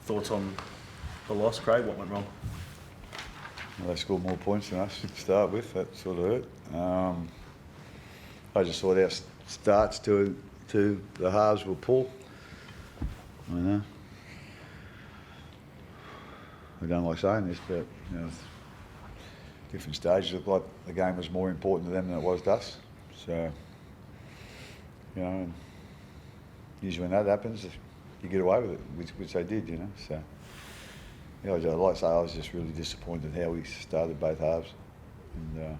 thoughts on the loss, Craig? What went wrong? Well, they scored more points than us to start with. That sort of hurt. I just thought our starts to the halves were poor. I know. I don't like saying this, but different stages looked like the game was more important to them than it was to us. So, and usually when that happens, you get away with it, which they did, So, like I say, I was just really disappointed how we started both halves. And,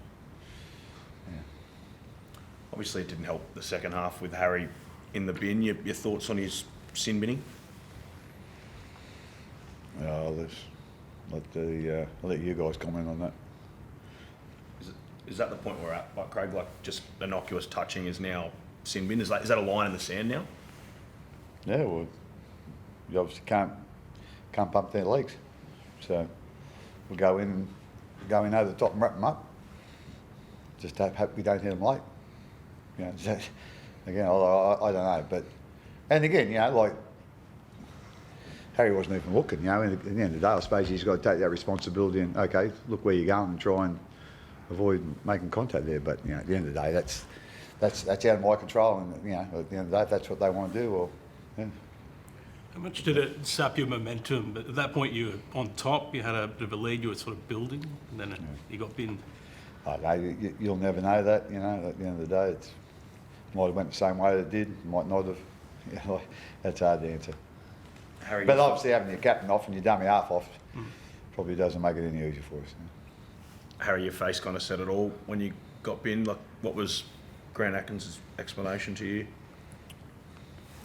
Obviously, it didn't help the second half with Harry in the bin. Your thoughts on his sin binning? I'll let you guys comment on that. Is that the point we're at, like Craig? Like just innocuous touching is now sin bin? Is that a line in the sand now? Yeah, well, you obviously can't pump their legs, so we'll go in over the top and wrap them up. Just hope we don't hit them late. Again, I don't know, but and again, like Harry wasn't even looking. At the end of the day, I suppose he's got to take that responsibility and okay, look where you're going and try and avoid making contact there. But at the end of the day, that's out of my control. And at the end of the day, if that's what they want to do, well, yeah. How much did it sap your momentum? But at that point, you were on top. You had a bit of a lead. You were sort of building, and then you got binned. I know you'll never know that. At the end of the day, it might have went the same way it did. Might not have. That's hard to answer. Harry, but obviously, having your captain off and your dummy half off probably doesn't make it any easier for us. Harry, your face kind of said it all when you got binned. Like, what was Grant Atkins' explanation to you?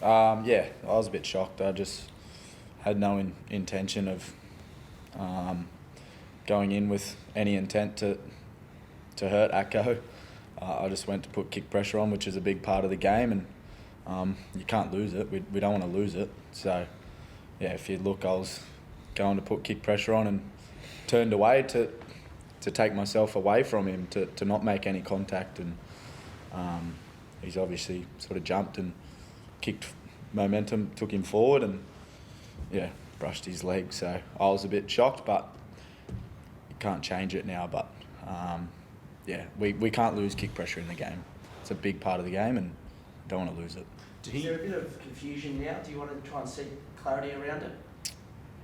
I was a bit shocked. I just had no intention of going in with any intent to hurt Acko. I just went to put kick pressure on, which is a big part of the game, and you can't lose it. We don't want to lose it. So, if you look, I was going to put kick pressure on and turned away to take myself away from him, to not make any contact, and he's obviously sort of jumped and kicked momentum, took him forward and brushed his leg. So I was a bit shocked, but you can't change it now. But we can't lose kick pressure in the game. It's a big part of the game and don't want to lose it. Is there a bit of confusion now? Do you want to try and seek clarity around it?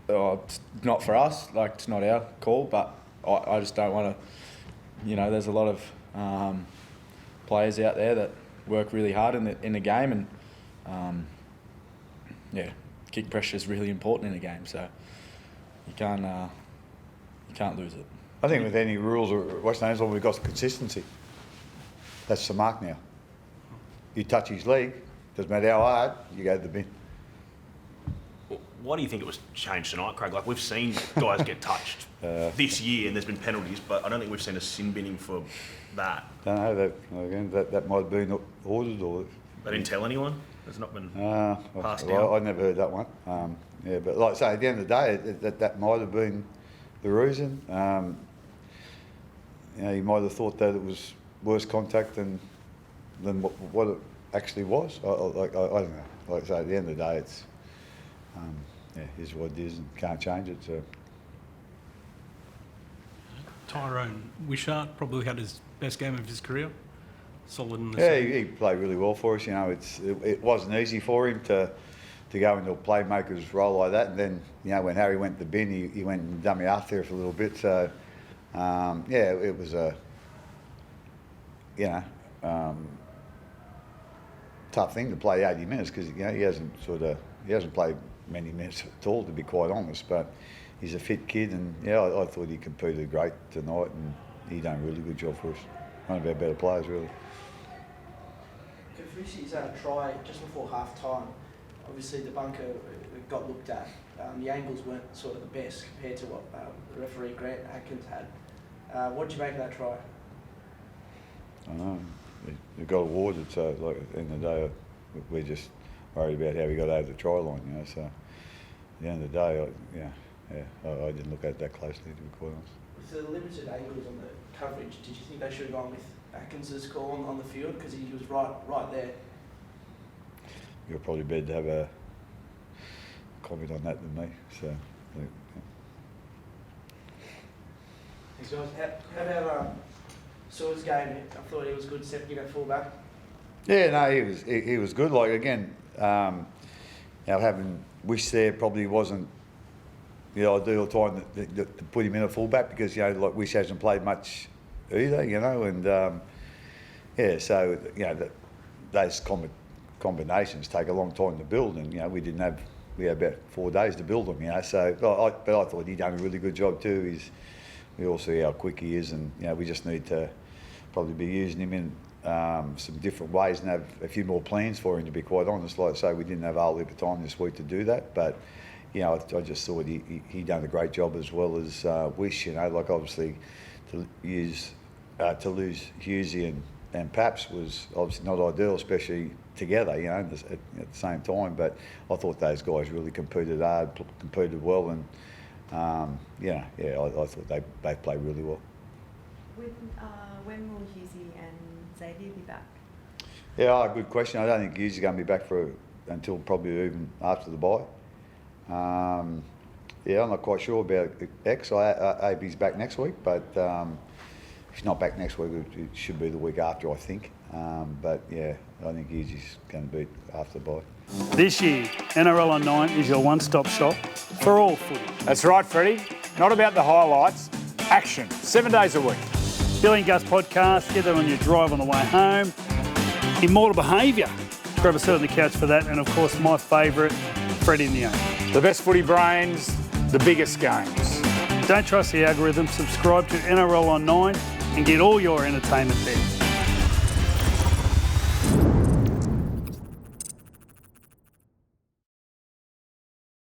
It's not for us, it's not our call, but I just don't want to, there's a lot of players out there that work really hard in the game, and kick pressure is really important in the game, so you can't lose it. I think with any rules or what's known as we've got consistency. That's the mark now. You touch his leg, doesn't matter how hard, you go to the bin. Why do you think it was changed tonight, Craig? Like, we've seen guys get touched this year, and there's been penalties, but I don't think we've seen a sin binning for that. I don't know, that might have been ordered, or they didn't tell anyone. It's not been passed down. I never heard that one. But like I say, at the end of the day, that might have been the reason. You might have thought that it was worse contact than what it actually was. I don't know. Like I say, at the end of the day, it's is what it is, and can't change it. So Tyrone Wishart probably had his best game of his career. Solid in the he played really well for us. It wasn't easy for him to go into a playmaker's role like that. And then when Harry went to the bin, he went and dummy half there for a little bit. So it was a tough thing to play 80 minutes because he hasn't played many minutes at all, to be quite honest. But he's a fit kid, and I thought he competed great tonight, and he done a really good job for us. One of our better players, really. Kafusi's try just before half time, obviously the bunker got looked at. The angles weren't sort of the best compared to what referee Grant Atkins had. What did you make of that try? I know. He got awarded, so at the end of the day, we're just worried about how we got over the try line, So at the end of the day, I didn't look at it that closely, to be quite honest. With the limited angles on the coverage, did you think they should have gone with Atkins' call on the field because he was right there? You're probably better to have a comment on that than me. So, yeah. Thanks, guys. How about Sewell's game? I thought he was good stepping in at fullback. Yeah, no, he was good. Like again, having Wish there probably wasn't the ideal time to put him in a fullback because like Wish hasn't played much either, and so those combinations take a long time to build, and we had about 4 days to build them, So, but I thought he'd done a really good job too. We all see how quick he is, and we just need to probably be using him in some different ways and have a few more plans for him, to be quite honest. Like I say, we didn't have a whole heap of time this week to do that, but I just thought he done a great job as well as Wish. Like obviously to lose Hughesy and Paps was obviously not ideal, especially together, at the same time. But I thought those guys really competed hard, competed well, and I thought they both played really well. When will Hughesy and Xavier be back? Yeah, good question. I don't think Hughesy going to be back until probably even after the bye. I'm not quite sure about X. I hope he's back next week, but if he's not back next week, it should be the week after, I think. But yeah, I think Hughesy's going to be after the bye. This year, NRL on 9 is your one-stop shop for all footy. That's right, Freddie. Not about the highlights, action, 7 days a week. Billy and Gus podcast, get that on your drive on the way home. Immortal Behaviour, grab a seat on the couch for that. And of course, my favourite, Freddie in the Own. The best footy brains, the biggest games. Don't trust the algorithm, subscribe to NRL on 9 and get all your entertainment there.